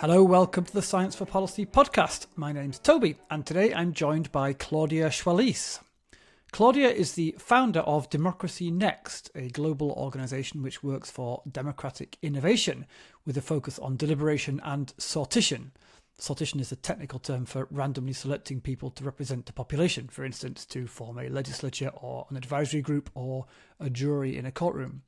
Hello, welcome to the Science for Policy podcast. My name's Toby, and today I'm joined by Claudia Chwalisz. Claudia is the founder of DemocracyNext, a global organisation which works for democratic innovation with a focus on deliberation and sortition. Sortition is a technical term for randomly selecting people to represent the population, for instance, to form a legislature or an advisory group or a jury in a courtroom.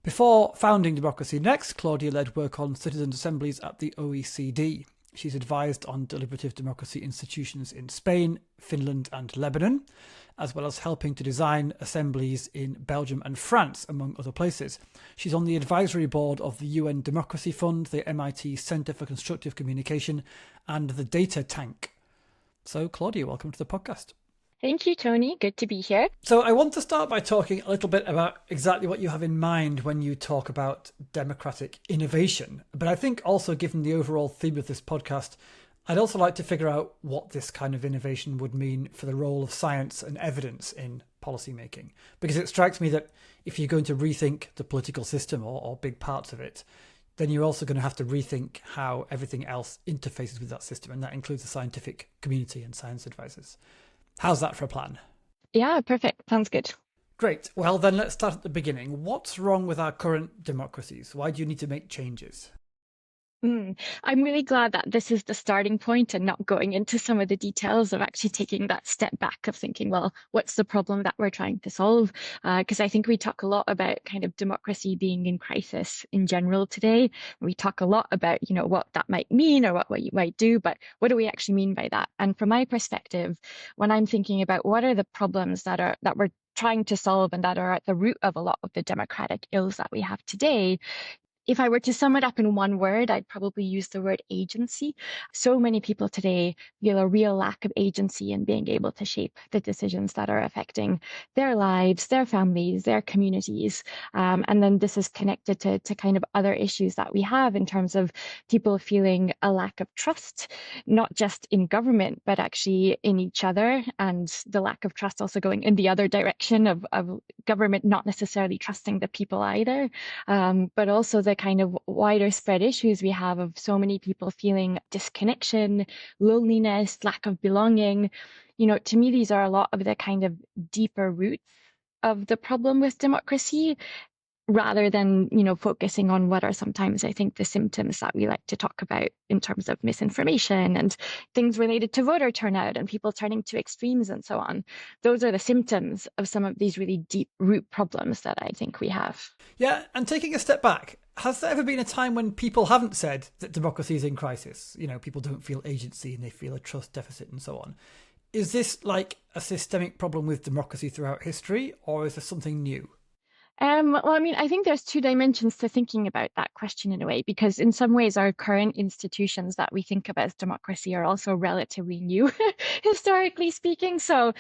Before founding DemocracyNext, Claudia led work on citizen assemblies at the OECD. She's advised on deliberative democracy institutions in Spain, Finland and Lebanon, as well as helping to design assemblies in Belgium and France, among other places. She's on the advisory board of the UN Democracy Fund, the MIT Centre for Constructive Communication, and the Data Tank. So, Claudia, welcome to the podcast. Thank you, Tony. Good to be here. So I want to start by talking a little bit about exactly what you have in mind when you talk about democratic innovation. But I think also, given the overall theme of this podcast, I'd also like to figure out what this kind of innovation would mean for the role of science and evidence in policymaking. Because it strikes me that if you're going to rethink the political system or big parts of it, then you're also going to have to rethink how everything else interfaces with that system. And that includes the scientific community and science advisors. How's that for a plan? Yeah, perfect. Sounds good. Great. Well, then let's start at the beginning. What's wrong with our current democracies? Why do you need to make changes? I'm really glad that this is the starting point and not going into some of the details of actually taking that step back of thinking, well, what's the problem that we're trying to solve? Because I think we talk a lot about kind of democracy being in crisis in general today. We talk a lot about, what that might mean or what you might do, but what do we actually mean by that? And from my perspective, when I'm thinking about what are the problems that we're trying to solve and that are at the root of a lot of the democratic ills that we have today, if I were to sum it up in one word, I'd probably use the word agency. So many people today feel a real lack of agency in being able to shape the decisions that are affecting their lives, their families, their communities. And then this is connected to kind of other issues that we have in terms of people feeling a lack of trust, not just in government, but actually in each other. And the lack of trust also going in the other direction of government not necessarily trusting the people either, but also the kind of wider spread issues we have of so many people feeling disconnection, loneliness, lack of belonging. To me, these are a lot of the kind of deeper roots of the problem with democracy, rather than, focusing on what are sometimes, I think, the symptoms that we like to talk about in terms of misinformation and things related to voter turnout and people turning to extremes and so on. Those are the symptoms of some of these really deep root problems that I think we have. Yeah, and taking a step back, has there ever been a time when people haven't said that democracy is in crisis? People don't feel agency and they feel a trust deficit and so on. Is this like a systemic problem with democracy throughout history, or is there something new? I think there's two dimensions to thinking about that question in a way, because in some ways our current institutions that we think of as democracy are also relatively new, historically speaking. So,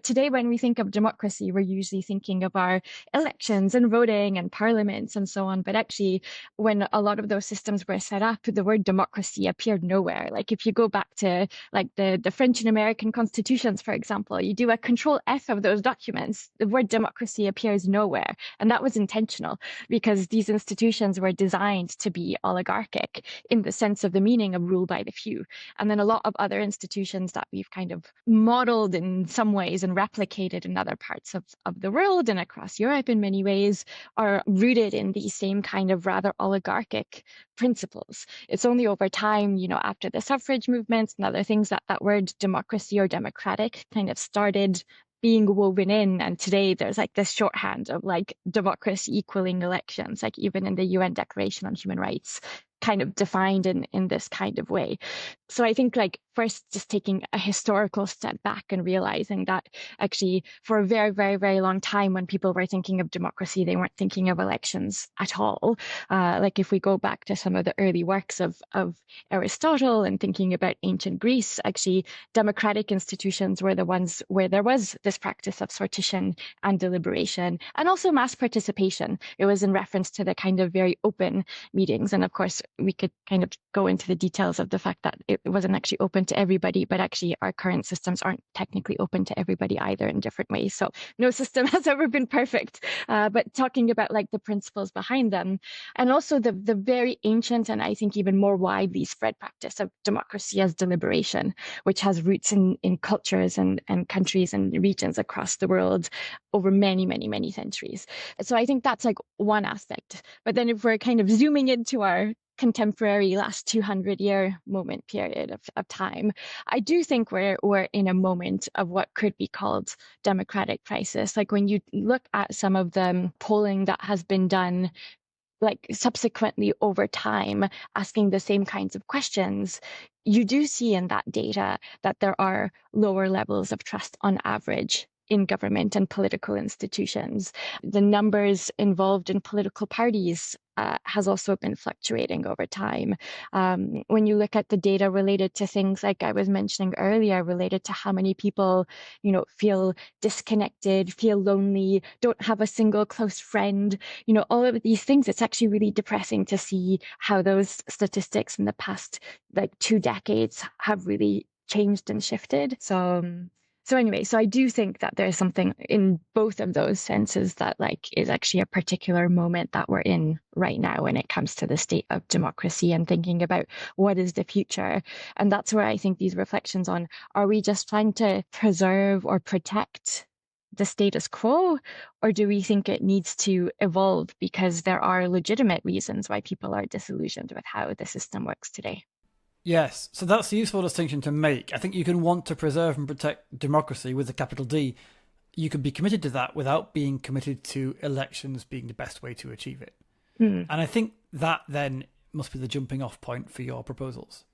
today when we think of democracy, we're usually thinking of our elections and voting and parliaments and so on. But actually, when a lot of those systems were set up, the word democracy appeared nowhere. Like if you go back to like the French and American constitutions, for example, you do a Control F of those documents, the word democracy appears nowhere. And that was intentional because these institutions were designed to be oligarchic in the sense of the meaning of rule by the few. And then a lot of other institutions that we've kind of modeled in some ways and replicated in other parts of the world and across Europe in many ways are rooted in these same kind of rather oligarchic principles. It's only over time, after the suffrage movements and other things that word democracy or democratic kind of started being woven in. And today there's like this shorthand of like democracy equaling elections, like even in the UN Declaration on Human Rights, kind of defined in this kind of way. So I think like first just taking a historical step back and realizing that actually for a very, very, very long time when people were thinking of democracy, they weren't thinking of elections at all. Like if we go back to some of the early works of Aristotle and thinking about ancient Greece, actually democratic institutions were the ones where there was this practice of sortition and deliberation and also mass participation. It was in reference to the kind of very open meetings. And of course, we could kind of go into the details of the fact that it wasn't actually open to everybody, but actually our current systems aren't technically open to everybody either in different ways. So no system has ever been perfect, but talking about like the principles behind them, and also the very ancient and I think even more widely spread practice of democracy as deliberation, which has roots in cultures and countries and regions across the world over many centuries. So I think that's like one aspect. But then if we're kind of zooming into our contemporary last 200-year moment period of time, I do think we're in a moment of what could be called democratic crisis. Like when you look at some of the polling that has been done like subsequently over time, asking the same kinds of questions, you do see in that data that there are lower levels of trust on average in government and political institutions. The numbers involved in political parties has also been fluctuating over time. When you look at the data related to things like I was mentioning earlier, related to how many people, feel disconnected, feel lonely, don't have a single close friend, all of these things, it's actually really depressing to see how those statistics in the past like 2 decades have really changed and shifted. So anyway, so I do think that there's something in both of those senses that like is actually a particular moment that we're in right now when it comes to the state of democracy and thinking about what is the future. And that's where I think these reflections on, are we just trying to preserve or protect the status quo, or do we think it needs to evolve because there are legitimate reasons why people are disillusioned with how the system works today? Yes, so that's a useful distinction to make. I think you can want to preserve and protect democracy with a capital D. You can be committed to that without being committed to elections being the best way to achieve it. And I think that then must be the jumping off point for your proposals.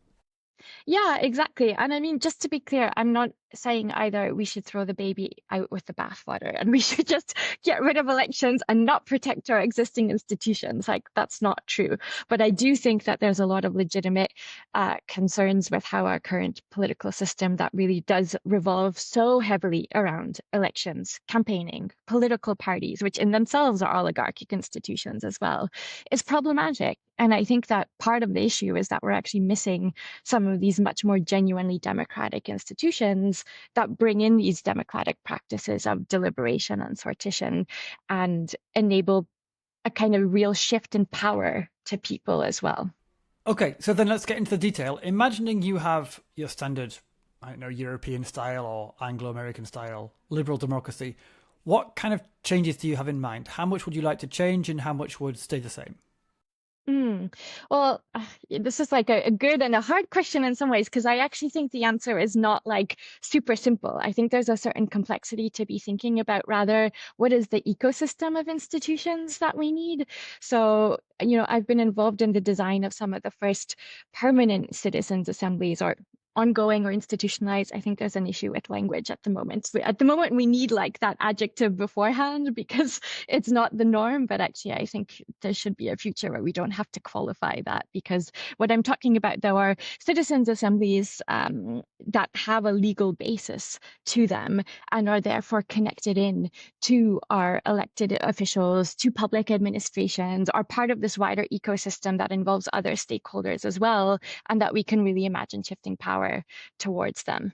Yeah, exactly. And I mean, just to be clear, I'm not saying either we should throw the baby out with the bathwater and we should just get rid of elections and not protect our existing institutions. Like, that's not true. But I do think that there's a lot of legitimate concerns with how our current political system that really does revolve so heavily around elections, campaigning, political parties, which in themselves are oligarchic institutions as well, is problematic. And I think that part of the issue is that we're actually missing some of these much more genuinely democratic institutions that bring in these democratic practices of deliberation and sortition and enable a kind of real shift in power to people as well. Okay, so then let's get into the detail. Imagining you have your standard, I don't know, European style or Anglo-American style liberal democracy, what kind of changes do you have in mind? How much would you like to change and how much would stay the same? Well, this is like a good and a hard question in some ways, because I actually think the answer is not like super simple. I think there's a certain complexity to be thinking about, rather, what is the ecosystem of institutions that we need? So, I've been involved in the design of some of the first permanent citizens' assemblies, or ongoing or institutionalized. I think there's an issue with language at the moment. At the moment, we need like that adjective beforehand because it's not the norm. But actually, I think there should be a future where we don't have to qualify that, because what I'm talking about, though, are citizens' assemblies that have a legal basis to them and are therefore connected in to our elected officials, to public administrations, are part of this wider ecosystem that involves other stakeholders as well, and that we can really imagine shifting power towards them.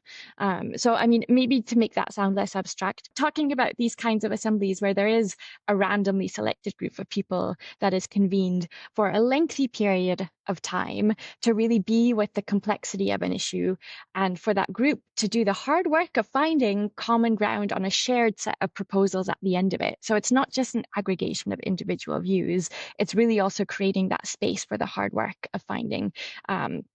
So, I mean, maybe to make that sound less abstract, talking about these kinds of assemblies where there is a randomly selected group of people that is convened for a lengthy period of time to really be with the complexity of an issue, and for that group to do the hard work of finding common ground on a shared set of proposals at the end of it. So it's not just an aggregation of individual views, it's really also creating that space for the hard work of finding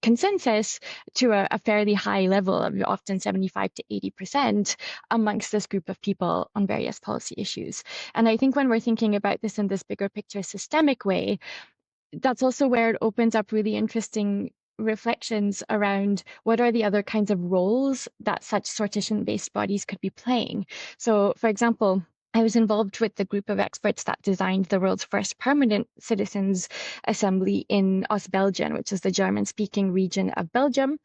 consensus to a fairly high level of often 75 to 80% amongst this group of people on various policy issues. And I think when we're thinking about this in this bigger picture systemic way, that's also where it opens up really interesting reflections around what are the other kinds of roles that such sortition-based bodies could be playing. So, for example, I was involved with the group of experts that designed the world's first permanent citizens' assembly in Ostbelgien, which is the German-speaking region of Belgium.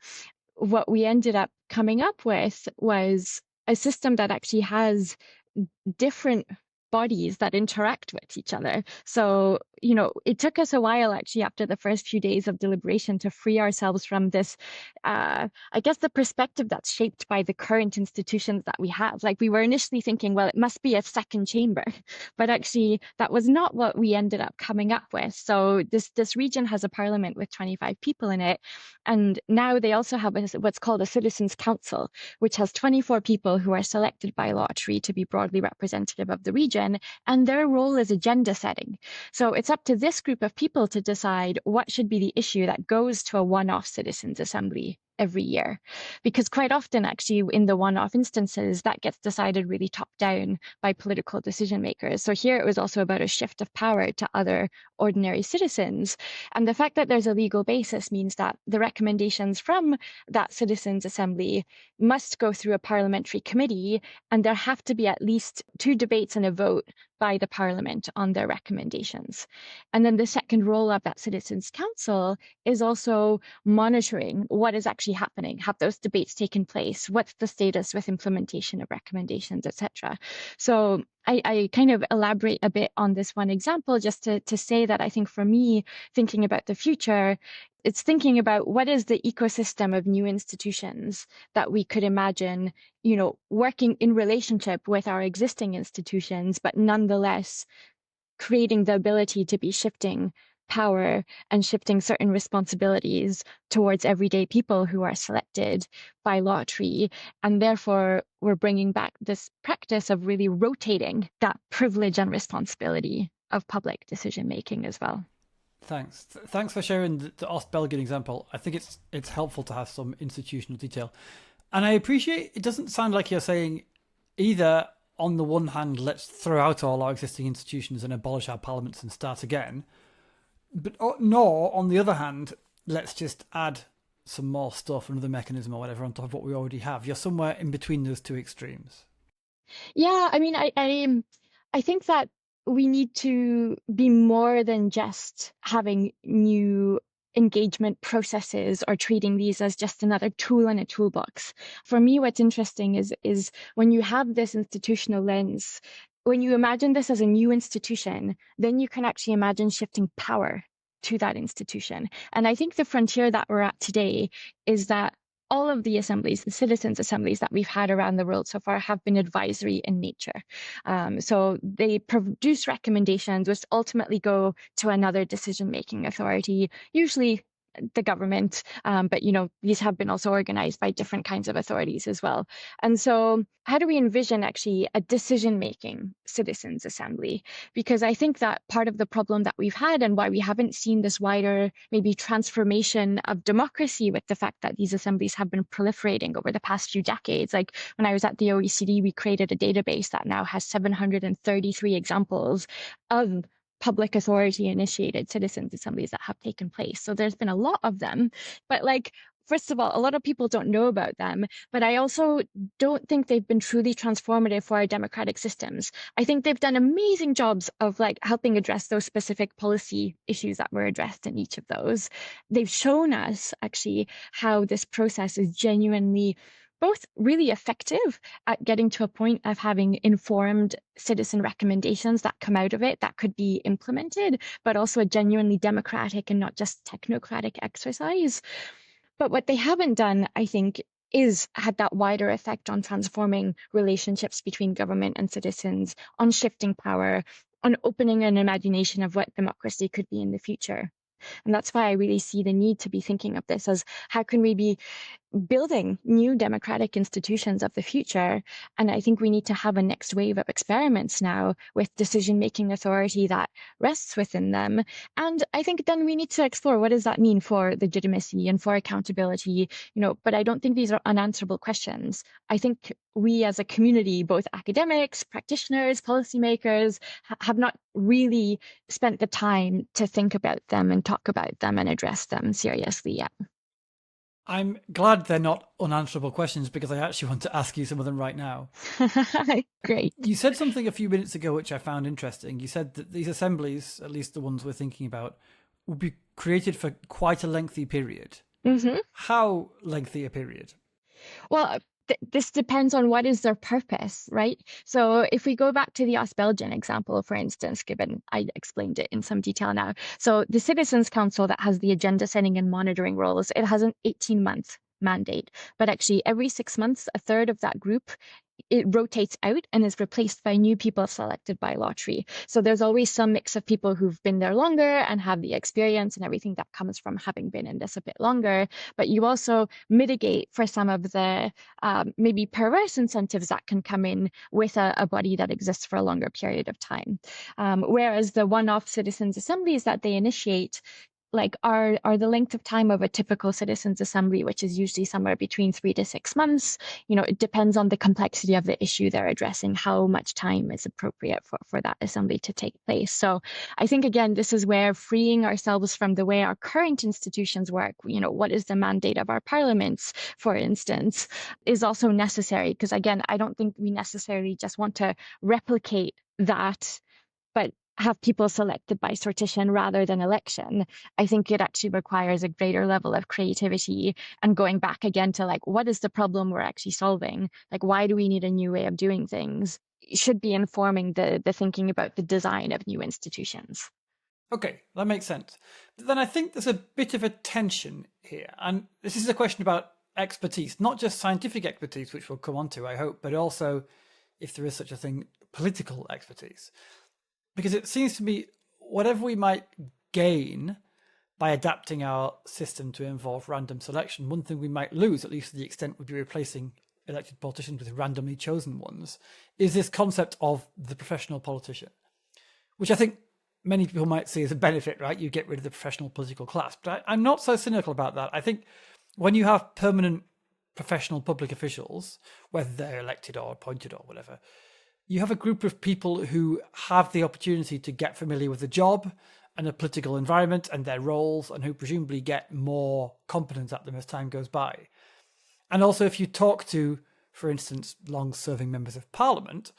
What we ended up coming up with was a system that actually has different bodies that interact with each other. So, it took us a while actually after the first few days of deliberation to free ourselves from this, I guess, the perspective that's shaped by the current institutions that we have. Like, we were initially thinking, well, it must be a second chamber, but actually that was not what we ended up coming up with. So this region has a parliament with 25 people in it, and now they also have what's called a citizens council, which has 24 people who are selected by lottery to be broadly representative of the region, and their role is agenda setting. So it's up to this group of people to decide what should be the issue that goes to a one-off citizens assembly every year. Because quite often, actually, in the one-off instances, that gets decided really top-down by political decision makers. So here it was also about a shift of power to other ordinary citizens. And the fact that there's a legal basis means that the recommendations from that citizens assembly must go through a parliamentary committee, and there have to be at least 2 debates and a vote by the parliament on their recommendations. And then the second role of that citizens council is also monitoring what is actually happening. Have those debates taken place? What's the status with implementation of recommendations, etc.? So I kind of elaborate a bit on this one example just to say that I think for me, thinking about the future, it's thinking about what is the ecosystem of new institutions that we could imagine, working in relationship with our existing institutions, but nonetheless creating the ability to be shifting power and shifting certain responsibilities towards everyday people who are selected by lottery. And therefore, we're bringing back this practice of really rotating that privilege and responsibility of public decision making as well. Thanks. Thanks for sharing the Ostbelgien example. I think it's helpful to have some institutional detail. And I appreciate it doesn't sound like you're saying either, on the one hand, let's throw out all our existing institutions and abolish our parliaments and start again, but nor, on the other hand, let's just add some more stuff, another mechanism or whatever on top of what we already have. You're somewhere in between those two extremes. Yeah, I mean, I think that we need to be more than just having new engagement processes or treating these as just another tool in a toolbox. For me, what's interesting is when you have this institutional lens, when you imagine this as a new institution, then you can actually imagine shifting power to that institution. And I think the frontier that we're at today is that all of the assemblies, the citizens' assemblies that we've had around the world so far have been advisory in nature. So they produce recommendations which ultimately go to another decision-making authority, usually the government, but these have been also organized by different kinds of authorities as well. And so how do we envision actually a decision-making citizens assembly? Because I think that part of the problem that we've had and why we haven't seen this wider maybe transformation of democracy with the fact that these assemblies have been proliferating over the past few decades. Like when I was at the OECD, we created a database that now has 733 examples of public authority initiated citizens assemblies that have taken place. So there's been a lot of them, but first of all, a lot of people don't know about them, but I also don't think they've been truly transformative for our democratic systems. I think they've done amazing jobs of helping address those specific policy issues that were addressed in each of those. They've shown us actually how this process is genuinely both really effective at getting to a point of having informed citizen recommendations that come out of it that could be implemented, but also a genuinely democratic and not just technocratic exercise. But what they haven't done, I think, is had that wider effect on transforming relationships between government and citizens, on shifting power, on opening an imagination of what democracy could be in the future. And that's why I really see the need to be thinking of this as how can we be building new democratic institutions of the future. And I think we need to have a next wave of experiments now with decision-making authority that rests within them. And I think then we need to explore what does that mean for legitimacy and for accountability, but I don't think these are unanswerable questions. I think we as a community, both academics, practitioners, policymakers, have not really spent the time to think about them and talk about them and address them seriously yet. I'm glad they're not unanswerable questions because I actually want to ask you some of them right now. Great. You said something a few minutes ago which I found interesting. You said that these assemblies, at least the ones we're thinking about, would be created for quite a lengthy period. Mm-hmm. How lengthy a period? Well, this depends on what is their purpose, right? So if we go back to the Belgian example, for instance, given I explained it in some detail now. So the Citizens Council that has the agenda setting and monitoring roles, it has an 18-month mandate, but actually every 6 months, a third of that group it rotates out and is replaced by new people selected by lottery. So there's always some mix of people who've been there longer and have the experience and everything that comes from having been in this a bit longer. But you also mitigate for some of the maybe perverse incentives that can come in with a body that exists for a longer period of time. Whereas the one-off citizens' assemblies that they initiate like are the length of time of a typical citizens assembly, which is usually somewhere between 3 to 6 months. It depends on the complexity of the issue they're addressing, how much time is appropriate for that assembly to take place. So I think, again, this is where freeing ourselves from the way our current institutions work, what is the mandate of our parliaments, for instance, is also necessary. Because again, I don't think we necessarily just want to replicate that, but have people selected by sortition rather than election. I think it actually requires a greater level of creativity and going back again to like, what is the problem we're actually solving? Like, why do we need a new way of doing things? It should be informing the thinking about the design of new institutions. Okay, that makes sense. But then I think there's a bit of a tension here. And this is a question about expertise, not just scientific expertise, which we'll come on to, I hope, but also, if there is such a thing, political expertise. Because it seems to me, whatever we might gain by adapting our system to involve random selection, one thing we might lose, at least to the extent we'd be replacing elected politicians with randomly chosen ones, is this concept of the professional politician, which I think many people might see as a benefit, right? You get rid of the professional political class. But I'm not so cynical about that. I think when you have permanent professional public officials, whether they're elected or appointed or whatever, you have a group of people who have the opportunity to get familiar with the job and the political environment and their roles, and who presumably get more competence at them as time goes by. And also, if you talk to, for instance, long-serving members of parliament,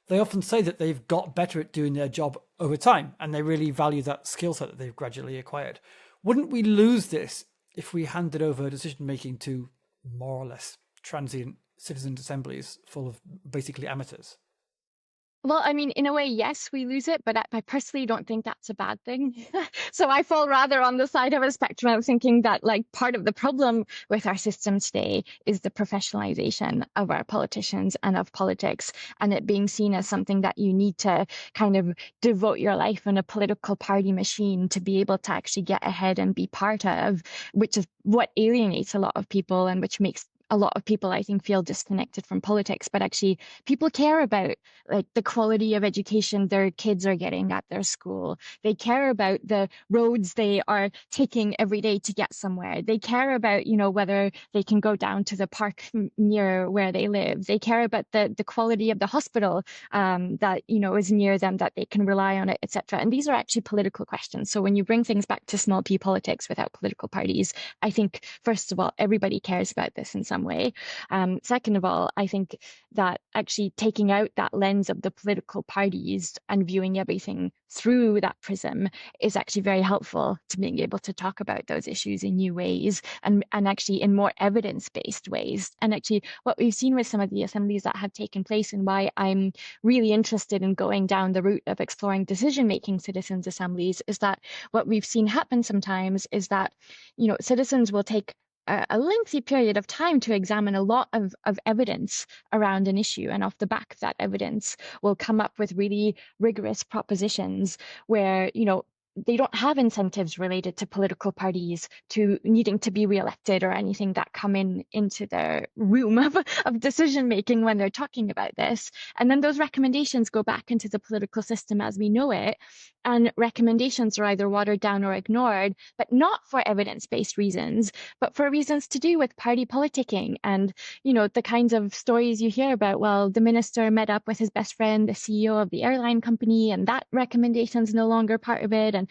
they often say that they've got better at doing their job over time, and they really value that skill set that they've gradually acquired. Wouldn't we lose this if we handed over decision-making to more or less transient citizens' assemblies full of basically amateurs? Well, I mean, in a way, yes, we lose it, but I personally don't think that's a bad thing. So I fall rather on the side of a spectrum of thinking that like part of the problem with our system today is the professionalization of our politicians and of politics, and it being seen as something that you need to kind of devote your life in a political party machine to be able to actually get ahead and be part of, which is what alienates a lot of people and which makes a lot of people, I think, feel disconnected from politics. But actually, people care about like the quality of education their kids are getting at their school. They care about the roads they are taking every day to get somewhere. They care about, whether they can go down to the park near where they live. They care about the quality of the hospital that, is near them, that they can rely on it, etc. And these are actually political questions. So when you bring things back to small p politics without political parties, I think, first of all, everybody cares about this in some way. Second of all, I think that actually taking out that lens of the political parties and viewing everything through that prism is actually very helpful to being able to talk about those issues in new ways and actually in more evidence-based ways. And actually what we've seen with some of the assemblies that have taken place, and why I'm really interested in going down the route of exploring decision-making citizens assemblies, is that what we've seen happen sometimes is that, citizens will take a lengthy period of time to examine a lot of evidence around an issue. And off the back of that evidence will come up with really rigorous propositions where, they don't have incentives related to political parties to needing to be reelected or anything that come into their room of decision making when they're talking about this. And then those recommendations go back into the political system as we know it. And recommendations are either watered down or ignored, but not for evidence-based reasons, but for reasons to do with party politicking and, the kinds of stories you hear about, well, the minister met up with his best friend, the CEO of the airline company, and that recommendation's no longer part of it. And,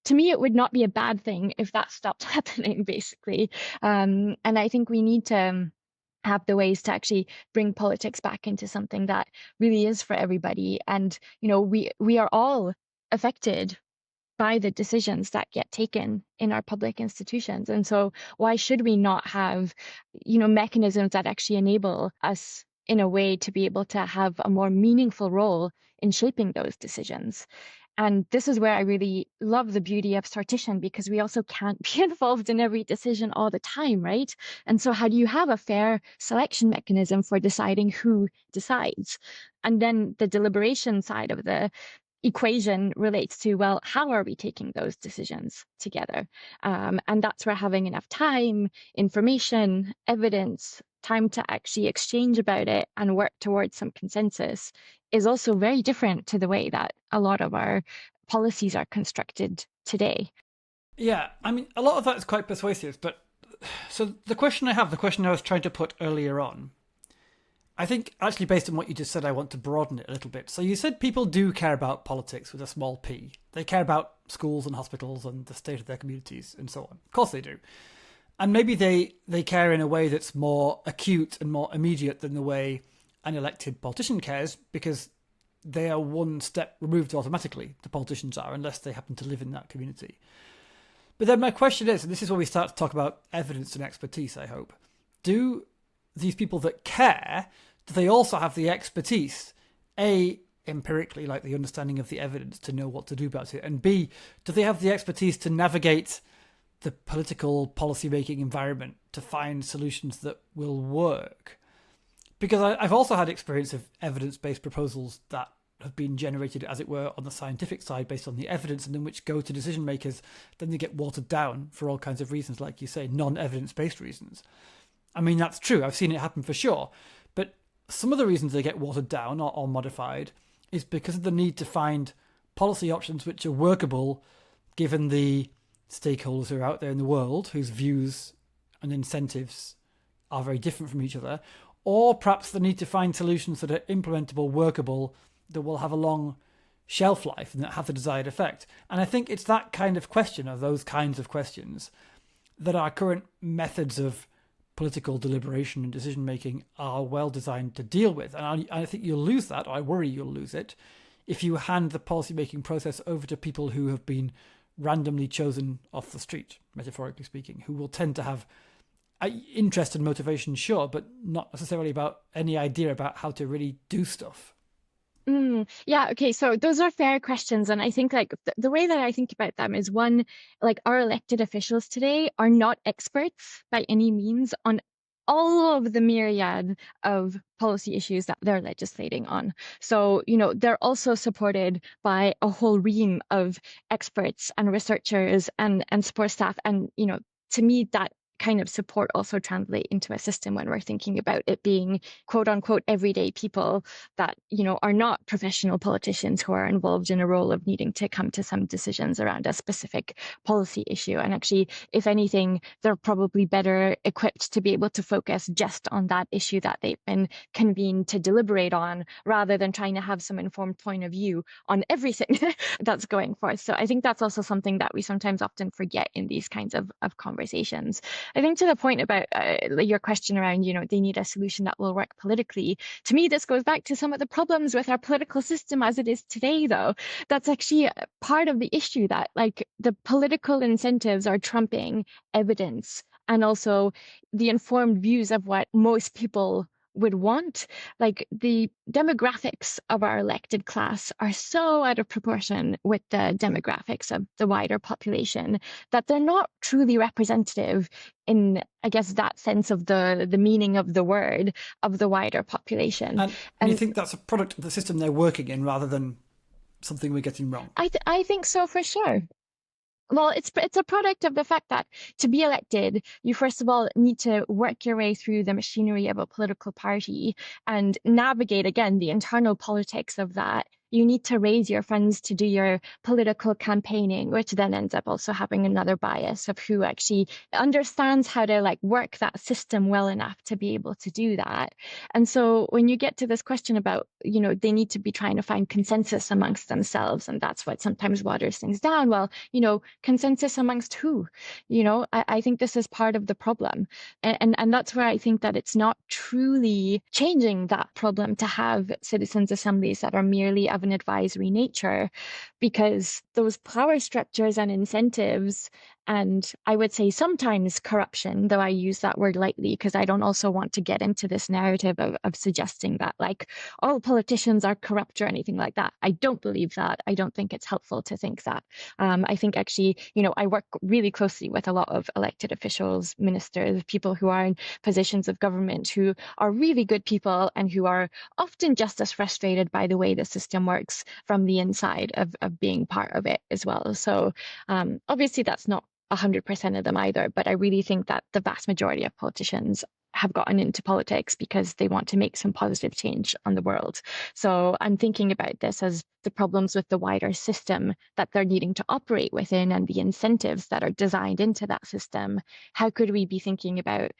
to me, it would not be a bad thing if that stopped happening, basically. And I think we need to have the ways to actually bring politics back into something that really is for everybody. And, we are all affected by the decisions that get taken in our public institutions. And so why should we not have, mechanisms that actually enable us in a way to be able to have a more meaningful role in shaping those decisions? And this is where I really love the beauty of sortition, because we also can't be involved in every decision all the time, right? And so how do you have a fair selection mechanism for deciding who decides? And then the deliberation side of the equation relates to, well, how are we taking those decisions together? And that's where having enough time, information, evidence, time to actually exchange about it and work towards some consensus is also very different to the way that a lot of our policies are constructed today. Yeah, I mean, a lot of that is quite persuasive, but so the question I was trying to put earlier on, I think actually based on what you just said, I want to broaden it a little bit. So you said people do care about politics with a small p. They care about schools and hospitals and the state of their communities and so on. Of course they do. And maybe they care in a way that's more acute and more immediate than the way an elected politician cares, because they are one step removed automatically, the politicians are, unless they happen to live in that community. But then my question is, and this is where we start to talk about evidence and expertise, I hope, do these people that care, do they also have the expertise, A, empirically, like the understanding of the evidence to know what to do about it, and B, do they have the expertise to navigate the political policy-making environment to find solutions that will work? Because I've also had experience of evidence-based proposals that have been generated, as it were, on the scientific side based on the evidence, and then which go to decision makers, then they get watered down for all kinds of reasons, like you say, non-evidence-based reasons. I mean, that's true. I've seen it happen for sure. But some of the reasons they get watered down or modified is because of the need to find policy options which are workable given the stakeholders who are out there in the world whose views and incentives are very different from each other, or perhaps the need to find solutions that are implementable, workable, that will have a long shelf life and that have the desired effect. And I think it's that kind of question, or those kinds of questions, that our current methods of political deliberation and decision making are well designed to deal with. And I think you'll lose that, or I worry you'll lose it, if you hand the policy making process over to people who have been randomly chosen off the street, metaphorically speaking, who will tend to have interest and motivation, sure, but not necessarily about any idea about how to really do stuff. Yeah, okay, so those are fair questions. And I think like the way that I think about them is, one, like our elected officials today are not experts by any means on all of the myriad of policy issues that they're legislating on. So, they're also supported by a whole ream of experts and researchers and support staff. And, to me, that kind of support also translate into a system when we're thinking about it being quote unquote everyday people that are not professional politicians who are involved in a role of needing to come to some decisions around a specific policy issue. And actually, if anything, they're probably better equipped to be able to focus just on that issue that they've been convened to deliberate on, rather than trying to have some informed point of view on everything that's going forth. So I think that's also something that we sometimes often forget in these kinds of conversations. I think to the point about your question around, they need a solution that will work politically. To me, this goes back to some of the problems with our political system as it is today, though. That's actually part of the issue, that like the political incentives are trumping evidence and also the informed views of what most people would want. Like the demographics of our elected class are so out of proportion with the demographics of the wider population that they're not truly representative in, I guess, that sense of the meaning of the word of the wider population. And you think that's a product of the system they're working in rather than something we're getting wrong? I think so, for sure. Well, it's a product of the fact that to be elected, you first of all need to work your way through the machinery of a political party and navigate, again, the internal politics of that. You need to raise your funds to do your political campaigning, which then ends up also having another bias of who actually understands how to like work that system well enough to be able to do that. And so when you get to this question about, they need to be trying to find consensus amongst themselves, and that's what sometimes waters things down. Well, consensus amongst who? I think this is part of the problem. And that's where I think that it's not truly changing that problem to have citizens' assemblies that are merely of an advisory nature, because those power structures and incentives, and I would say sometimes corruption, though I use that word lightly because I don't also want to get into this narrative of suggesting that like all politicians are corrupt or anything like that. I don't believe that. I don't think it's helpful to think that. I think actually, I work really closely with a lot of elected officials, ministers, people who are in positions of government who are really good people and who are often just as frustrated by the way the system works from the inside of being part of it as well. So obviously that's not 100% of them either, but I really think that the vast majority of politicians have gotten into politics because they want to make some positive change on the world. So I'm thinking about this as the problems with the wider system that they're needing to operate within and the incentives that are designed into that system. How could we be thinking about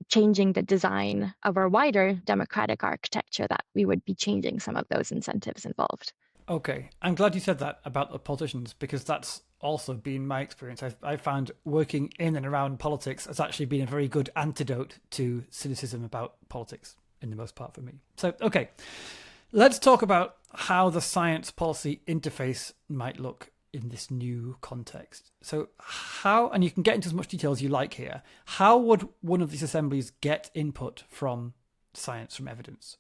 changing the design of our wider democratic architecture that we would be changing some of those incentives involved? Okay, I'm glad you said that about the politicians, because that's also been my experience. I've found working in and around politics has actually been a very good antidote to cynicism about politics, in the most part for me. So, okay, let's talk about how the science policy interface might look in this new context. So how, and you can get into as much detail as you like here, how would one of these assemblies get input from science, from evidence?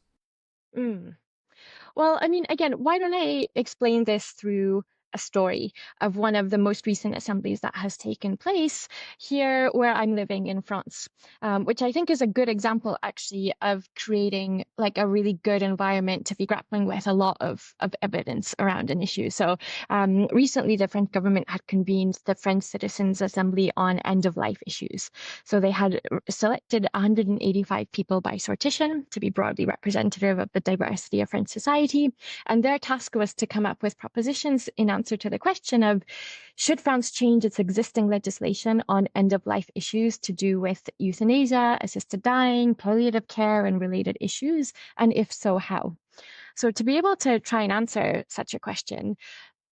Well, I mean, again, why don't I explain this through a story of one of the most recent assemblies that has taken place here where I'm living in France, which I think is a good example actually of creating like a really good environment to be grappling with a lot of evidence around an issue. So recently the French government had convened the French Citizens Assembly on end-of-life issues. So they had selected 185 people by sortition to be broadly representative of the diversity of French society. And their task was to come up with propositions in answer to the question of, should France change its existing legislation on end-of-life issues to do with euthanasia, assisted dying, palliative care, and related issues? And if so, how? So to be able to try and answer such a question,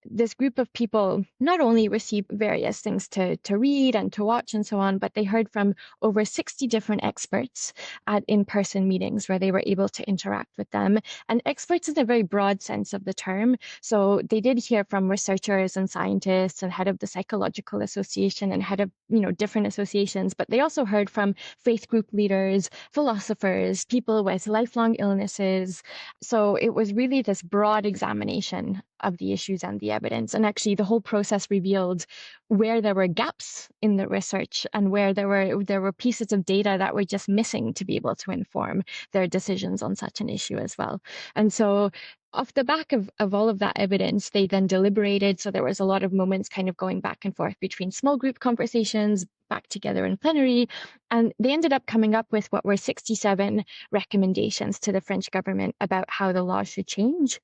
this group of people not only received various things to read and to watch and so on, but they heard from over 60 different experts at in-person meetings where they were able to interact with them. And experts in a very broad sense of the term. So they did hear from researchers and scientists and head of the Psychological Association and head of, different associations, but they also heard from faith group leaders, philosophers, people with lifelong illnesses. So it was really this broad examination of the issues and the evidence. And actually the whole process revealed where there were gaps in the research and where there were pieces of data that were just missing to be able to inform their decisions on such an issue as well. And so off the back of all of that evidence, they then deliberated. So there was a lot of moments kind of going back and forth between small group conversations, back together in plenary. And they ended up coming up with what were 67 recommendations to the French government about how the law should change.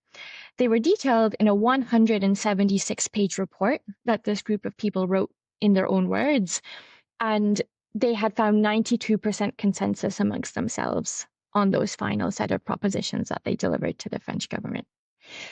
They were detailed in a 176-page report that this group of people wrote in their own words. And they had found 92% consensus amongst themselves on those final set of propositions that they delivered to the French government.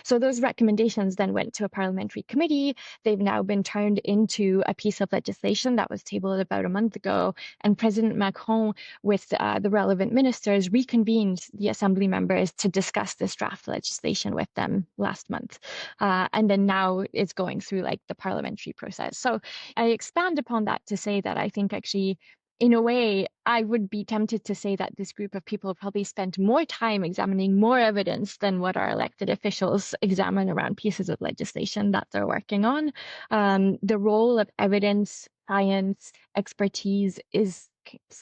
So those recommendations then went to a parliamentary committee. They've now been turned into a piece of legislation that was tabled about a month ago. And President Macron, with the relevant ministers, reconvened the assembly members to discuss this draft legislation with them last month. And then now it's going through like the parliamentary process. So I expand upon that to say that I think actually, in a way, I would be tempted to say that this group of people probably spent more time examining more evidence than what our elected officials examine around pieces of legislation that they're working on. The role of evidence, science, expertise is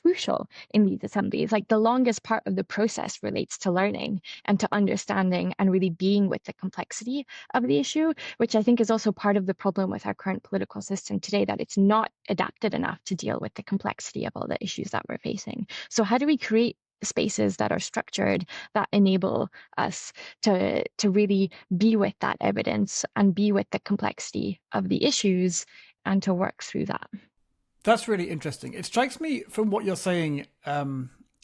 crucial in these assemblies. Like the longest part of the process relates to learning and to understanding and really being with the complexity of the issue, which I think is also part of the problem with our current political system today, that it's not adapted enough to deal with the complexity of all the issues that we're facing. So how do we create spaces that are structured, that enable us to really be with that evidence and be with the complexity of the issues and to work through that? That's really interesting. It strikes me from what you're saying,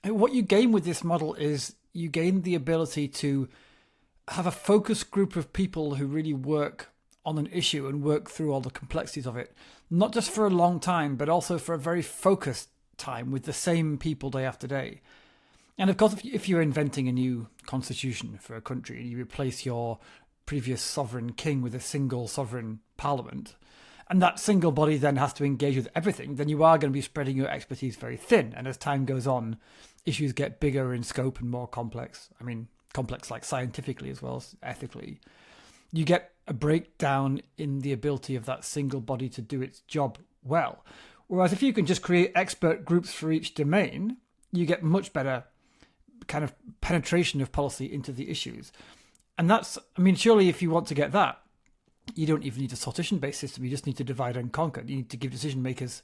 what you gain with this model is you gain the ability to have a focused group of people who really work on an issue and work through all the complexities of it, not just for a long time, but also for a very focused time with the same people day after day. And of course, if you're inventing a new constitution for a country and you replace your previous sovereign king with a single sovereign parliament, and that single body then has to engage with everything, then you are going to be spreading your expertise very thin. And as time goes on, issues get bigger in scope and more complex. I mean, complex like scientifically as well as ethically. You get a breakdown in the ability of that single body to do its job well. Whereas if you can just create expert groups for each domain, you get much better kind of penetration of policy into the issues. And that's, I mean, surely if you want to get that, you don't even need a sortition-based system. You just need to divide and conquer. You need to give decision makers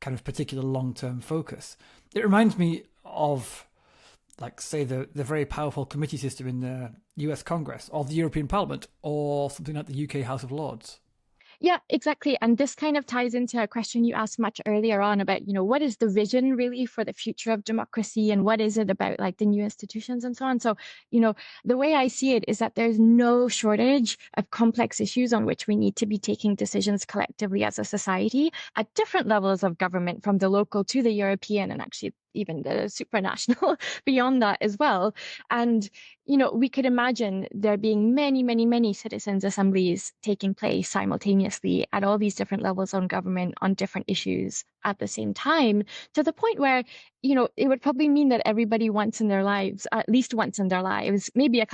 kind of particular long-term focus. It reminds me of, like, say, the very powerful committee system in the US Congress or the European Parliament or something like the UK House of Lords. Yeah, exactly. And this kind of ties into a question you asked much earlier on about, what is the vision really for the future of democracy, and what is it about like the new institutions and so on. So, the way I see it is that there's no shortage of complex issues on which we need to be taking decisions collectively as a society at different levels of government, from the local to the European, and actually even the supranational beyond that as well. And, we could imagine there being many, many, many citizens' assemblies taking place simultaneously at all these different levels of government on different issues at the same time, to the point where, it would probably mean that everybody once in their lives, at least once in their lives, maybe a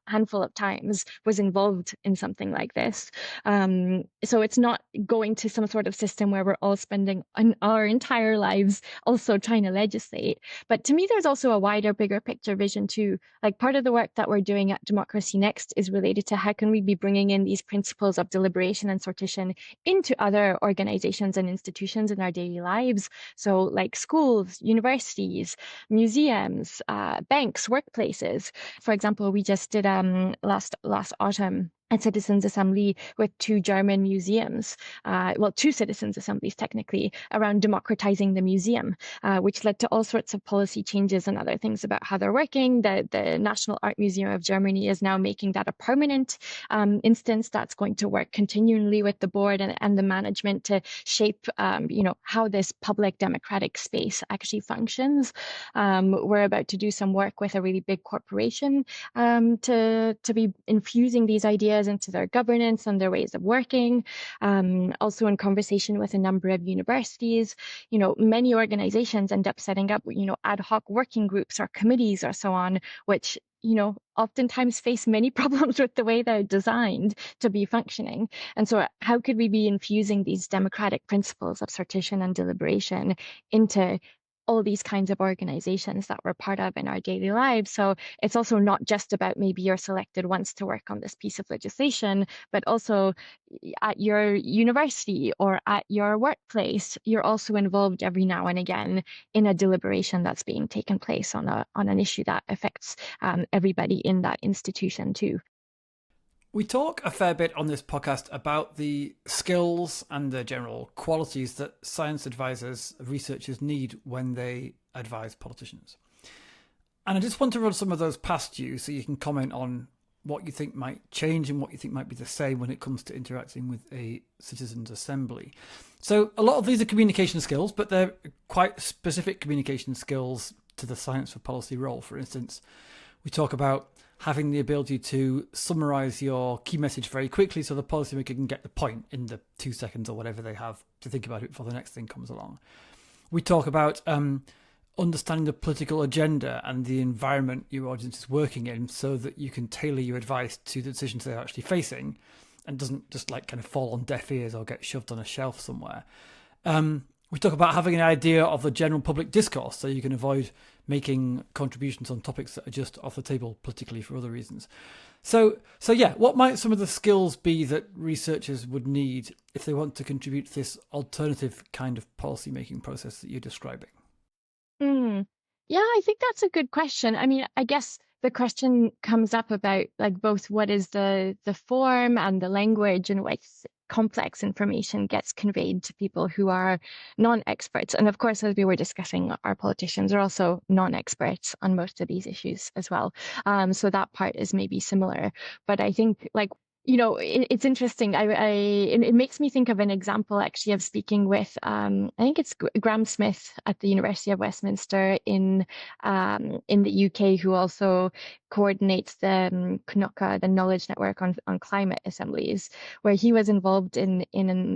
handful of times, was involved in something like this. So it's not going to some sort of system where we're all spending our entire lives also trying to legislate. But to me, there's also a wider, bigger picture vision too. Like, part of the work that we're doing at Democracy Next is related to how can we be bringing in these principles of deliberation and sortition into other organizations and institutions in our daily lives. So like schools, universities, museums, banks, workplaces. For example, we just did last autumn a citizens' assembly with two German museums, two citizens' assemblies technically, around democratizing the museum, which led to all sorts of policy changes and other things about how they're working. The National Art Museum of Germany is now making that a permanent instance that's going to work continually with the board and the management to shape, how this public democratic space actually functions. We're about to do some work with a really big corporation to be infusing these ideas into their governance and their ways of working. Also in conversation with a number of universities, many organizations end up setting up, ad hoc working groups or committees or so on, which oftentimes face many problems with the way they're designed to be functioning. And so how could we be infusing these democratic principles of sortition and deliberation into all these kinds of organizations that we're part of in our daily lives? So it's also not just about maybe you're selected once to work on this piece of legislation, but also at your university or at your workplace, you're also involved every now and again in a deliberation that's being taken place on an issue that affects everybody in that institution too. We talk a fair bit on this podcast about the skills and the general qualities that science advisors, researchers need when they advise politicians. And I just want to run some of those past you so you can comment on what you think might change and what you think might be the same when it comes to interacting with a citizens' assembly. So a lot of these are communication skills, but they're quite specific communication skills to the science for policy role. For instance, we talk about having the ability to summarize your key message very quickly so the policymaker can get the point in the 2 seconds or whatever they have to think about it before the next thing comes along. We talk about understanding the political agenda and the environment your audience is working in so that you can tailor your advice to the decisions they're actually facing and doesn't just like kind of fall on deaf ears or get shoved on a shelf somewhere. We talk about having an idea of the general public discourse so you can avoid making contributions on topics that are just off the table politically for other reasons. So yeah, what might some of the skills be that researchers would need if they want to contribute to this alternative kind of policy making process that you're describing? Yeah, I think that's a good question. I mean, I guess the question comes up about like both what is the form and the language in which complex information gets conveyed to people who are non-experts. And of course, as we were discussing, our politicians are also non-experts on most of these issues as well. So that part is maybe similar. But I think like It's interesting. It makes me think of an example actually of speaking with I think it's Graham Smith at the University of Westminster in the UK, who also coordinates the CNOCA, the Knowledge Network on Climate Assemblies, where he was involved in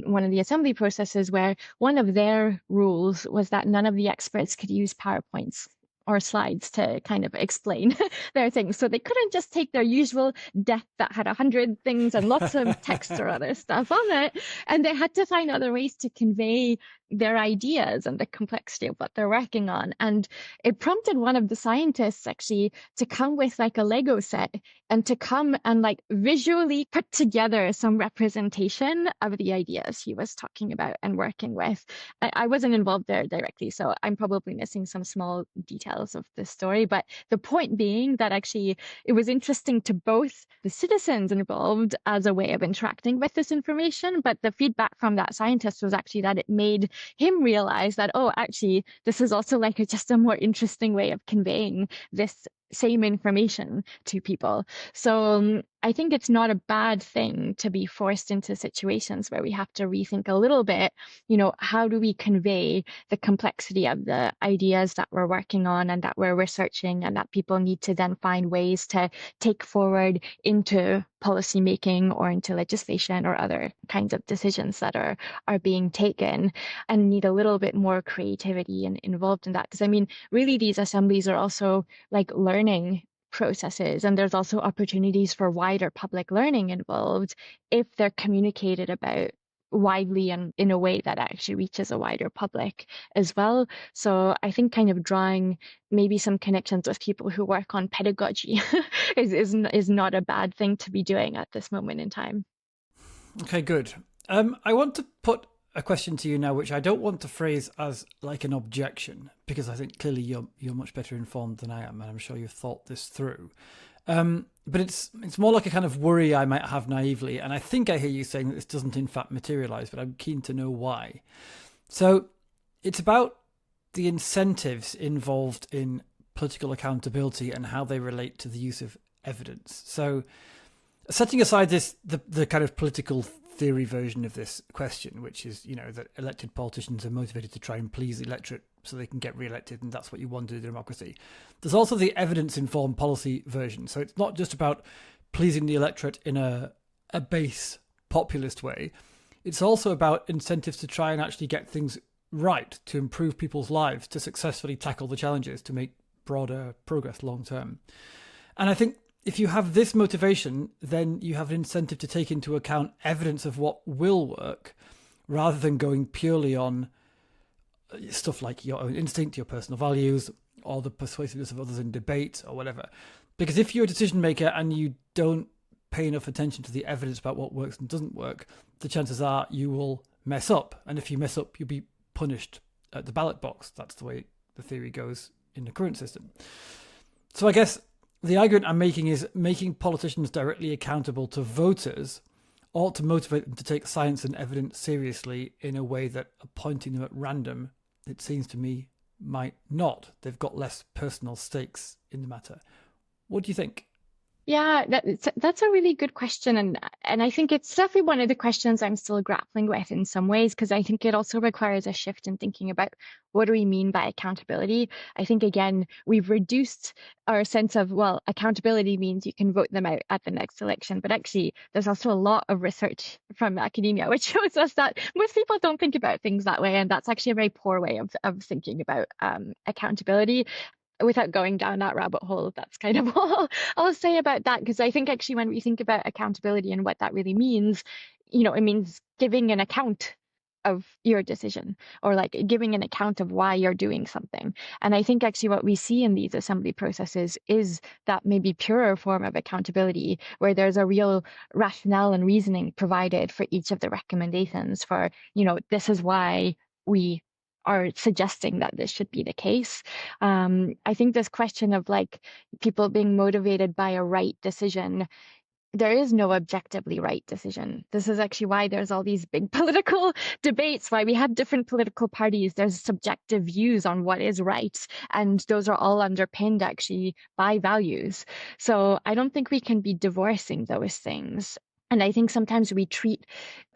one of the assembly processes where one of their rules was that none of the experts could use PowerPoints or slides to kind of explain their things. So they couldn't just take their usual deck that had 100 things and lots of text or other stuff on it. And they had to find other ways to convey their ideas and the complexity of what they're working on. And it prompted one of the scientists actually to come with like a Lego set and to come and like visually put together some representation of the ideas he was talking about and working with. I wasn't involved there directly, so I'm probably missing some small details of the story. But the point being that actually it was interesting to both the citizens involved as a way of interacting with this information, but the feedback from that scientist was actually that it made him realize that, oh, actually, this is also like just a more interesting way of conveying this same information to people. So I think it's not a bad thing to be forced into situations where we have to rethink a little bit, how do we convey the complexity of the ideas that we're working on and that we're researching and that people need to then find ways to take forward into policy making or into legislation or other kinds of decisions that are being taken, and need a little bit more creativity and involved in that. Because I mean, really, these assemblies are also like learning processes, and there's also opportunities for wider public learning involved if they're communicated about widely and in a way that actually reaches a wider public as well. So I think kind of drawing maybe some connections with people who work on pedagogy is not a bad thing to be doing at this moment in time. Okay, good. I want to put a question to you now, which I don't want to phrase as like an objection, because I think clearly you're much better informed than I am, and I'm sure you've thought this through. But it's more like a kind of worry I might have naively, and I think I hear you saying that this doesn't in fact materialize, but I'm keen to know why. So it's about the incentives involved in political accountability and how they relate to the use of evidence. So setting aside the kind of political theory version of this question, which is, that elected politicians are motivated to try and please the electorate so they can get re-elected, and that's what you want in a democracy. There's also the evidence-informed policy version. So it's not just about pleasing the electorate in a base populist way. It's also about incentives to try and actually get things right, to improve people's lives, to successfully tackle the challenges, to make broader progress long term. And I think if you have this motivation, then you have an incentive to take into account evidence of what will work, rather than going purely on stuff like your own instinct, your personal values, or the persuasiveness of others in debate or whatever. Because if you're a decision maker and you don't pay enough attention to the evidence about what works and doesn't work, the chances are you will mess up. And if you mess up, you'll be punished at the ballot box. That's the way the theory goes in the current system. So I guess the argument I'm making is making politicians directly accountable to voters ought to motivate them to take science and evidence seriously in a way that appointing them at random, it seems to me, might not. They've got less personal stakes in the matter. What do you think? Yeah, that's a really good question, and I think it's definitely one of the questions I'm still grappling with in some ways, because I think it also requires a shift in thinking about what do we mean by accountability. I think again we've reduced our sense of, well, accountability means you can vote them out at the next election, but actually there's also a lot of research from academia which shows us that most people don't think about things that way, and that's actually a very poor way of thinking about accountability. Without going down that rabbit hole, that's kind of all I'll say about that, because I think actually when we think about accountability and what that really means, it means giving an account of your decision, or like giving an account of why you're doing something. And I think actually what we see in these assembly processes is that maybe purer form of accountability, where there's a real rationale and reasoning provided for each of the recommendations for, this is why we are suggesting that this should be the case. I think this question of like people being motivated by a right decision, there is no objectively right decision. This is actually why there's all these big political debates, why we have different political parties. There's subjective views on what is right, and those are all underpinned actually by values. So I don't think we can be divorcing those things. And I think sometimes we treat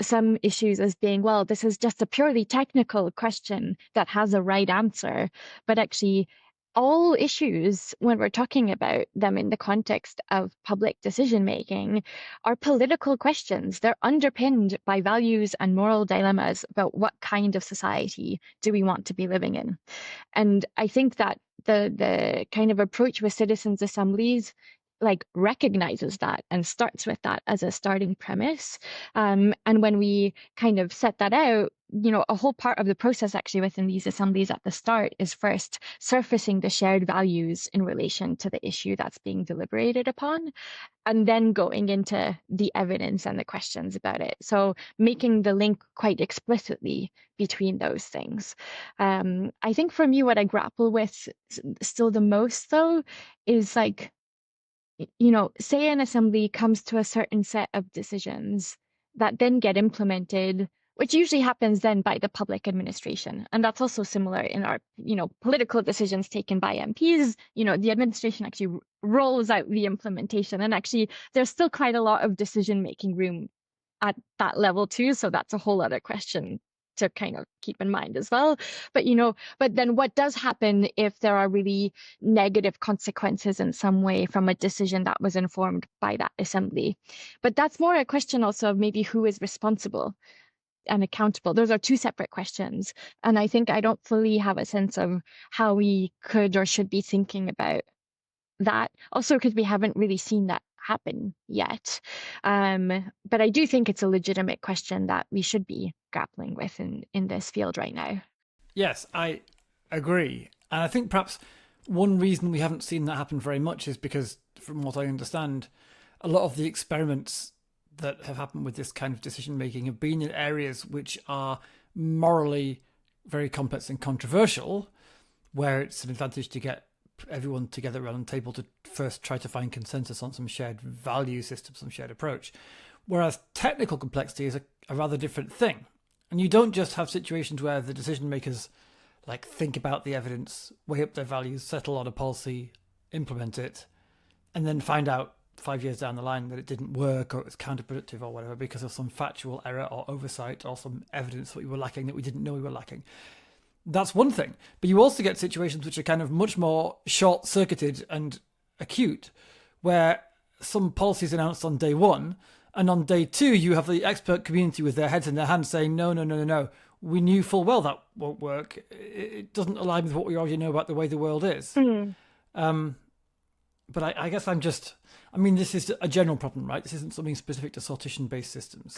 some issues as being, well, this is just a purely technical question that has a right answer. But actually, all issues, when we're talking about them in the context of public decision making, are political questions. They're underpinned by values and moral dilemmas about what kind of society do we want to be living in. And I think that the kind of approach with citizens' assemblies like recognizes that and starts with that as a starting premise. And when we kind of set that out, a whole part of the process actually within these assemblies at the start is first surfacing the shared values in relation to the issue that's being deliberated upon, and then going into the evidence and the questions about it. So making the link quite explicitly between those things. I think for me, what I grapple with still the most, though, is like, say an assembly comes to a certain set of decisions that then get implemented, which usually happens then by the public administration. And that's also similar in our, political decisions taken by MPs. The administration actually rolls out the implementation. And actually, there's still quite a lot of decision-making room at that level too. So that's a whole other question to kind of keep in mind as well. But then what does happen if there are really negative consequences in some way from a decision that was informed by that assembly? But that's more a question also of maybe who is responsible and accountable. Those are two separate questions. And I think I don't fully have a sense of how we could or should be thinking about that. Also, because we haven't really seen that happen yet. But I do think it's a legitimate question that we should be grappling with in this field right now. Yes, I agree. And I think perhaps one reason we haven't seen that happen very much is because, from what I understand, a lot of the experiments that have happened with this kind of decision making have been in areas which are morally very complex and controversial, where it's an advantage to get everyone together around the table to first try to find consensus on some shared value system, some shared approach. Whereas technical complexity is a rather different thing. And you don't just have situations where the decision makers think about the evidence, weigh up their values, settle on a policy, implement it, and then find out 5 years down the line that it didn't work or it was counterproductive or whatever because of some factual error or oversight or some evidence that we were lacking that we didn't know we were lacking. That's one thing. But you also get situations which are kind of much more short-circuited and acute, where some policies announced on day one, and on day two you have the expert community with their heads in their hands saying, no, we knew full well that won't work. It doesn't align with what we already know about the way the world is. But I guess this is a general problem, right? This isn't something specific to sortition-based systems.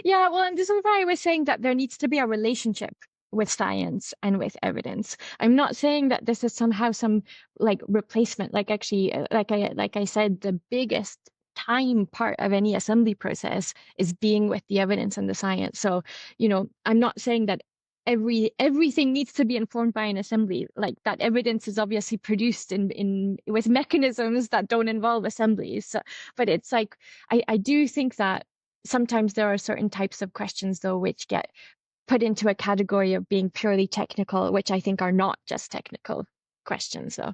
Yeah, well, and this is why I was saying that there needs to be a relationship with science and with evidence. I'm not saying that this is somehow some replacement. Like I said, the biggest time part of any assembly process is being with the evidence and the science. So, I'm not saying that everything needs to be informed by an assembly. Like that evidence is obviously produced in with mechanisms that don't involve assemblies. So, but it's I do think that sometimes there are certain types of questions though which get put into a category of being purely technical, which I think are not just technical questions. So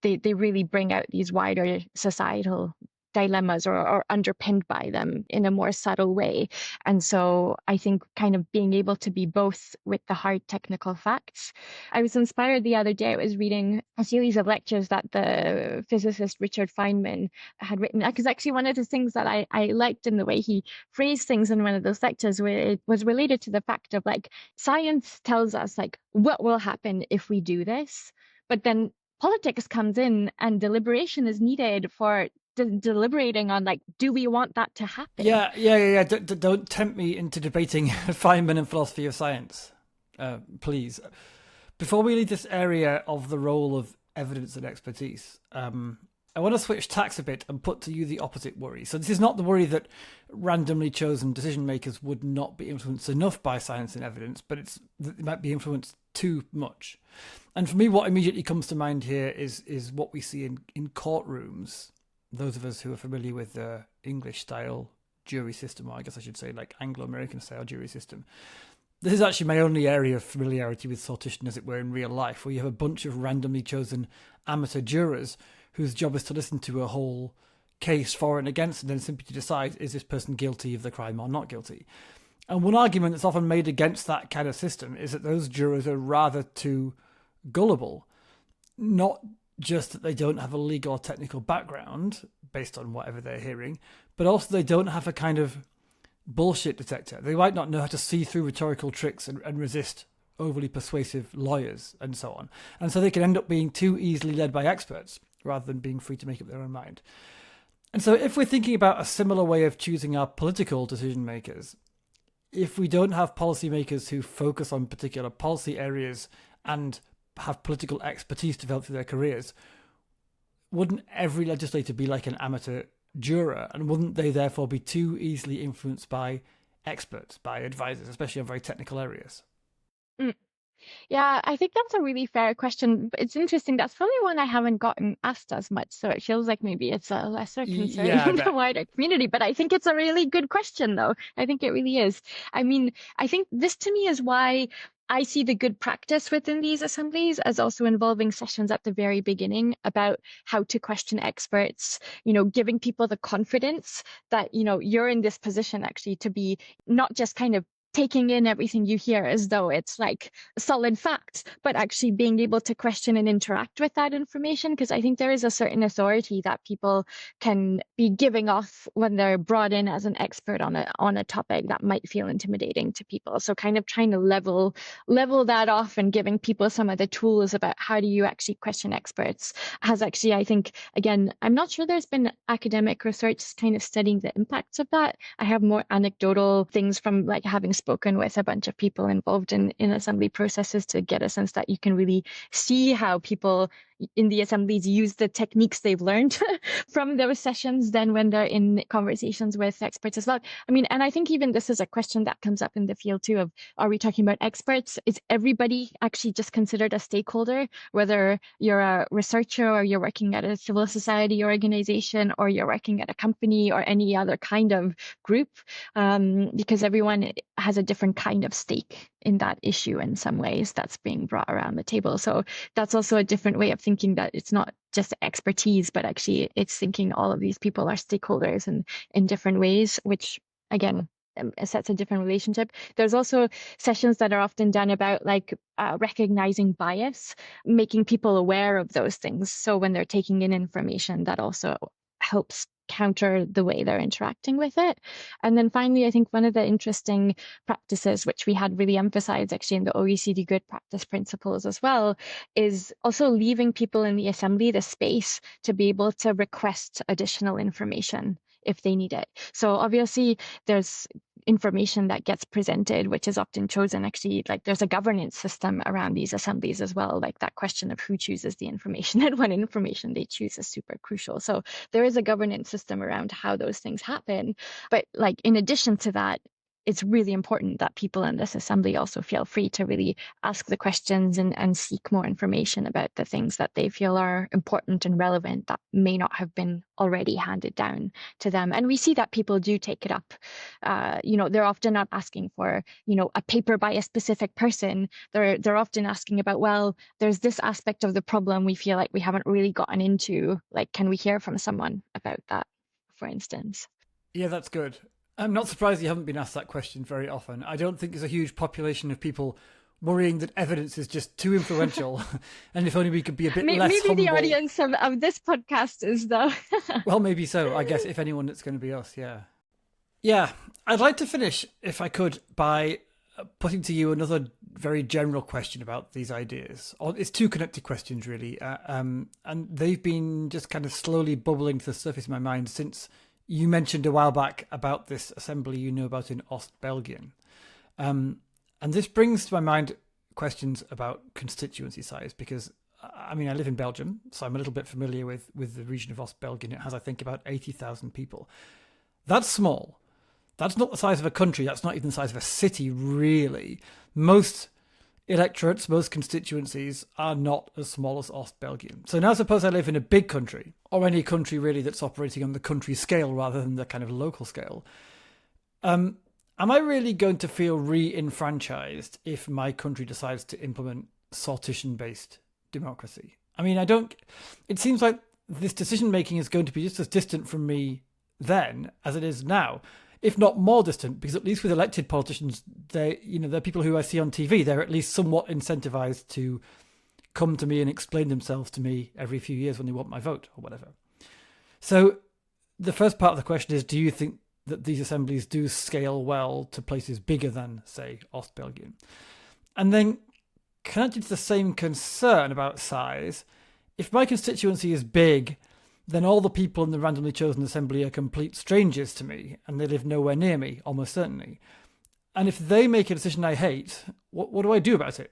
they really bring out these wider societal dilemmas or underpinned by them in a more subtle way. And so I think kind of being able to be both with the hard technical facts. I was inspired the other day. I was reading a series of lectures that the physicist Richard Feynman had written, because actually one of the things that I liked in the way he phrased things in one of those lectures where it was related to the fact of science tells us what will happen if we do this, but then politics comes in and deliberation is needed for deliberating on do we want that to happen? Yeah. Don't tempt me into debating Feynman and philosophy of science, please. Before we leave this area of the role of evidence and expertise, I want to switch tacks a bit and put to you the opposite worry. So this is not the worry that randomly chosen decision makers would not be influenced enough by science and evidence, but it's that they might be influenced too much. And for me, what immediately comes to mind here is what we see in courtrooms. Those of us who are familiar with the English-style jury system, or I guess I should say Anglo-American-style jury system. This is actually my only area of familiarity with sortition, as it were, in real life, where you have a bunch of randomly chosen amateur jurors whose job is to listen to a whole case for and against, and then simply to decide, is this person guilty of the crime or not guilty? And one argument that's often made against that kind of system is that those jurors are rather too gullible. Not just that they don't have a legal or technical background based on whatever they're hearing, but also they don't have a kind of bullshit detector. They might not know how to see through rhetorical tricks and resist overly persuasive lawyers and so on. And so they can end up being too easily led by experts rather than being free to make up their own mind. And so if we're thinking about a similar way of choosing our political decision makers, if we don't have policymakers who focus on particular policy areas and have political expertise developed through their careers, wouldn't every legislator be like an amateur juror? And wouldn't they therefore be too easily influenced by experts, by advisors, especially on very technical areas? Mm. Yeah, I think that's a really fair question. But it's interesting. That's probably one I haven't gotten asked as much. So it feels like maybe it's a lesser concern in the wider community. But I think it's a really good question, though. I think it really is. I mean, I think this to me is why I see the good practice within these assemblies as also involving sessions at the very beginning about how to question experts, giving people the confidence that, you're in this position actually to be not just kind of taking in everything you hear as though it's like solid facts, but actually being able to question and interact with that information. Because I think there is a certain authority that people can be giving off when they're brought in as an expert on a topic that might feel intimidating to people. So kind of trying to level that off and giving people some of the tools about how do you actually question experts has actually, I think, again, I'm not sure there's been academic research kind of studying the impacts of that. I have more anecdotal things from like having spoken with a bunch of people involved in assembly processes to get a sense that you can really see how people in the assemblies use the techniques they've learned from those sessions then when they're in conversations with experts as well. I mean, and I think even this is a question that comes up in the field too of, are we talking about experts? Is everybody actually just considered a stakeholder, whether you're a researcher or you're working at a civil society organization or you're working at a company or any other kind of group? Because everyone has a different kind of stake in that issue in some ways that's being brought around the table. So that's also a different way of thinking that it's not just expertise, but actually it's thinking all of these people are stakeholders and in different ways, which again, sets a different relationship. There's also sessions that are often done about like recognizing bias, making people aware of those things. So when they're taking in information, that also helps counter the way they're interacting with it. And then finally, I think one of the interesting practices, which we had really emphasized actually in the OECD good practice principles as well, is also leaving people in the assembly the space to be able to request additional information if they need it. So obviously there's information that gets presented, which is often chosen actually, like there's a governance system around these assemblies as well. Like that question of who chooses the information and what information they choose is super crucial. So there is a governance system around how those things happen. But like in addition to that, it's really important that people in this assembly also feel free to really ask the questions and seek more information about the things that they feel are important and relevant that may not have been already handed down to them. And we see that people do take it up. They're often not asking for, a paper by a specific person. They're often asking about, well, there's this aspect of the problem we feel like we haven't really gotten into. Like, can we hear from someone about that, for instance? Yeah, that's good. I'm not surprised you haven't been asked that question very often. I don't think there's a huge population of people worrying that evidence is just too influential. And if only we could be a bit less humble. Maybe the audience of this podcast is, though. Well, maybe so. I guess if anyone, it's going to be us, yeah. Yeah, I'd like to finish, if I could, by putting to you another very general question about these ideas. It's two connected questions, really. And they've been just kind of slowly bubbling to the surface of my mind since you mentioned a while back about this assembly you know about in Ost-Belgien. And this brings to my mind questions about constituency size, because, I mean, I live in Belgium, so I'm a little bit familiar with the region of Ost-Belgien. It has, I think, about 80,000 people. That's small. That's not the size of a country. That's not even the size of a city, really. Most electorates, most constituencies are not as small as Ost-Belgien. So now suppose I live in a big country, or any country really that's operating on the country scale rather than the kind of local scale. Am I really going to feel re-enfranchised if my country decides to implement sortition-based democracy? I mean, it seems like this decision making is going to be just as distant from me then as it is now, if not more distant, because at least with elected politicians, they're people who I see on TV. They're at least somewhat incentivized to come to me and explain themselves to me every few years when they want my vote or whatever. So the first part of the question is, do you think that these assemblies do scale well to places bigger than, say, Ostbelgien? And then connected to the same concern about size, if my constituency is big, then all the people in the randomly chosen assembly are complete strangers to me, and they live nowhere near me, almost certainly. And if they make a decision I hate, what do I do about it?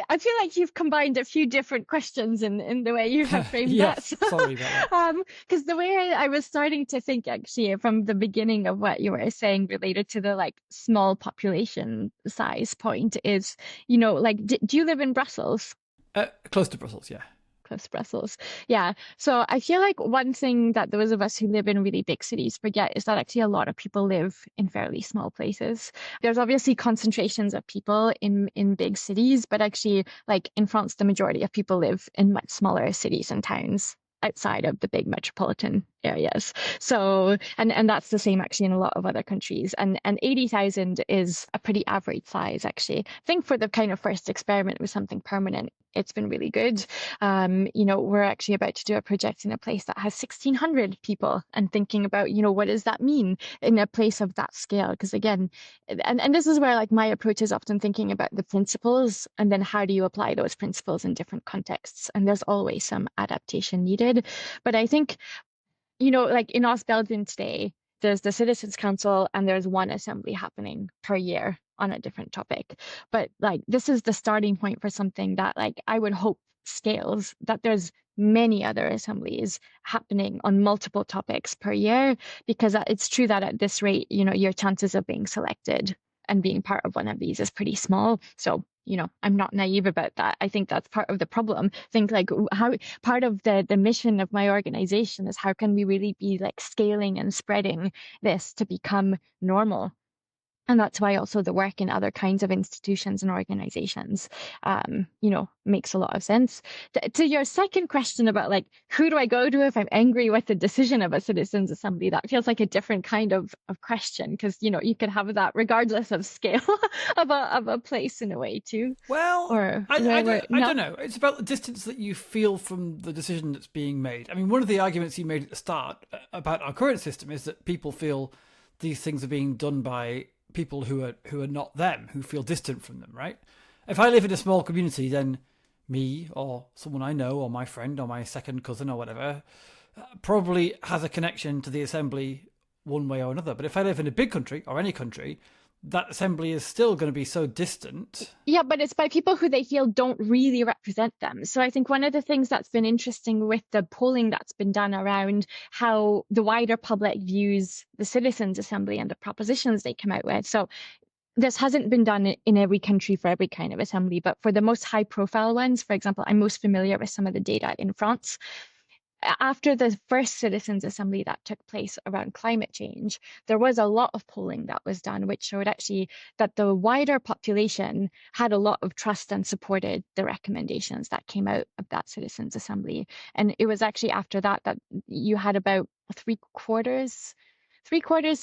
I feel like you've combined a few different questions in the way you have framed yes, that. Sorry about that. Because the way I was starting to think actually from the beginning of what you were saying related to the like small population size point is, like, do you live in Brussels? Close to Brussels, yeah. Close to Brussels. Yeah. So I feel like one thing that those of us who live in really big cities forget is that actually a lot of people live in fairly small places. There's obviously concentrations of people in big cities, but actually, like in France, the majority of people live in much smaller cities and towns outside of the big metropolitan areas. So, and that's the same actually in a lot of other countries. And 80,000 is a pretty average size, actually. I think for the kind of first experiment with something permanent, it's been really good. We're actually about to do a project in a place that has 1,600 people and thinking about, what does that mean in a place of that scale? Because again, and this is where like my approach is often thinking about the principles and then how do you apply those principles in different contexts? And there's always some adaptation needed. But I think, like in Ostbelgien today, there's the Citizens Council and there's one assembly happening per year on a different topic. But like this is the starting point for something that like I would hope scales, that there's many other assemblies happening on multiple topics per year, because it's true that at this rate, your chances of being selected and being part of one of these is pretty small. So I'm not naive about that. I think that's part of the problem. Think like how part of the mission of my organization is how can we really be like scaling and spreading this to become normal. And that's why also the work in other kinds of institutions and organizations, makes a lot of sense. To your second question about like, who do I go to if I'm angry with the decision of a citizens assembly? That feels like a different kind of question, because, you could have that regardless of scale of a place in a way too. Well, Or I don't know. It's about the distance that you feel from the decision that's being made. I mean, one of the arguments you made at the start about our current system is that people feel these things are being done by people who are not them, who feel distant from them, right? If I live in a small community, then me or someone I know or my friend or my second cousin or whatever probably has a connection to the assembly one way or another. But if I live in a big country or any country, that assembly is still going to be so distant. Yeah, but it's by people who they feel don't really represent them. So I think one of the things that's been interesting with the polling that's been done around how the wider public views the Citizens Assembly and the propositions they come out with. So this hasn't been done in every country for every kind of assembly, but for the most high profile ones, for example, I'm most familiar with some of the data in France. After the first Citizens Assembly that took place around climate change, there was a lot of polling that was done, which showed actually that the wider population had a lot of trust and supported the recommendations that came out of that Citizens Assembly. And it was actually after that that you had about three quarters,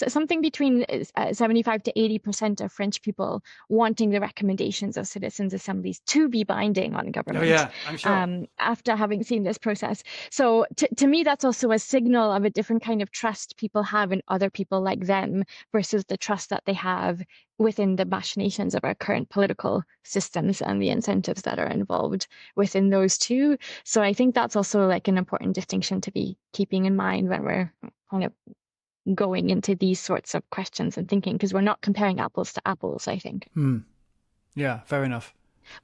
something between 75 to 80% of French people wanting the recommendations of citizens' assemblies to be binding on government. Oh yeah, I'm sure. After having seen this process. So to me, that's also a signal of a different kind of trust people have in other people like them versus the trust that they have within the machinations of our current political systems and the incentives that are involved within those two. So I think that's also like an important distinction to be keeping in mind when we're kind of going into these sorts of questions and thinking, because we're not comparing apples to apples, I think. Yeah, fair enough.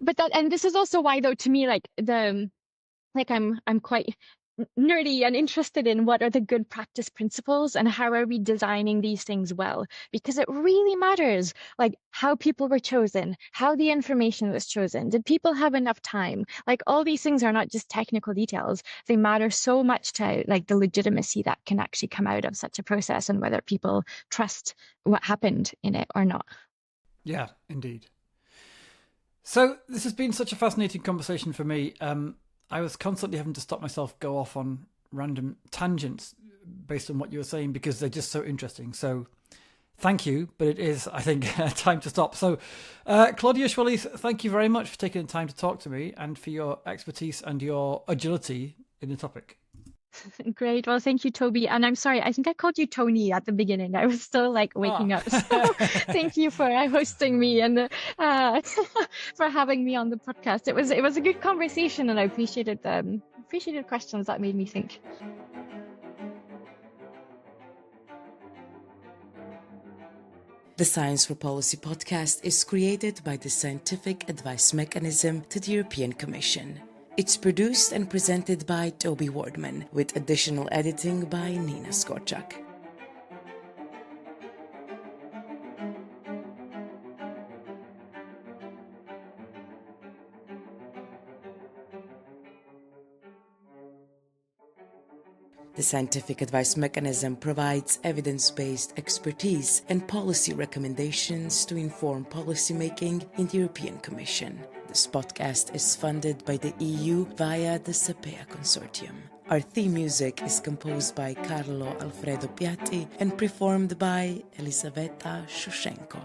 But and this is also why, though, to me, I'm quite nerdy and interested in what are the good practice principles and how are we designing these things well, because it really matters, like how people were chosen, how the information was chosen, did people have enough time? Like all these things are not just technical details, they matter so much to like the legitimacy that can actually come out of such a process and whether people trust what happened in it or not. Yeah, indeed. So this has been such a fascinating conversation for me. I was constantly having to stop myself go off on random tangents based on what you were saying because they're just so interesting. So thank you, but it is, I think, time to stop. So Claudia Chwalisz, thank you very much for taking the time to talk to me and for your expertise and your agility in the topic. Great. Well, thank you, Toby. And I'm sorry, I think I called you Tony at the beginning. I was still like waking up. So thank you for hosting me and for having me on the podcast. It was a good conversation, and I appreciated questions that made me think. The Science for Policy podcast is created by the Scientific Advice Mechanism to the European Commission. It's produced and presented by Toby Wardman, with additional editing by Nina Skorchak. The Scientific Advice Mechanism provides evidence-based expertise and policy recommendations to inform policymaking in the European Commission. This podcast is funded by the EU via the SAPEA Consortium. Our theme music is composed by Carlo Alfredo Piatti and performed by Elisaveta Shushenko.